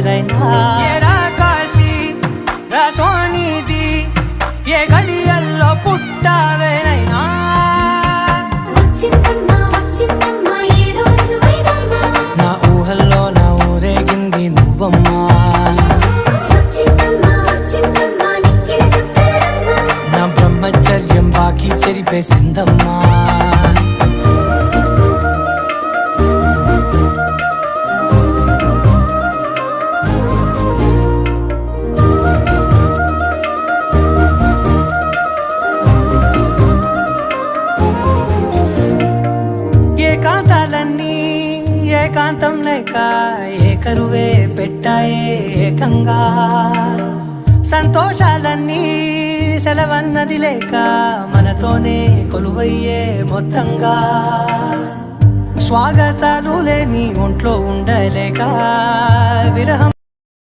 రైనా కాశీ సోనిది ఏ గడియల్లో పుట్టావేనైనా నా ఊహల్లో నా ఊరేగింది నువ్వమ్మా నా బ్రహ్మచర్యం బాకీ చెరిపేసిందమ్మా ఏకాంతాలన్నీ ఏకాంతం లేక ఏకరువే పెట్టాయే ఏకంగా సంతోషాలన్నీ సెలవన్నది లేక మనతోనే కొలువయ్యే మొత్తంగా స్వాగతాలు లేని ఒంట్లో ఉండలేక విరహం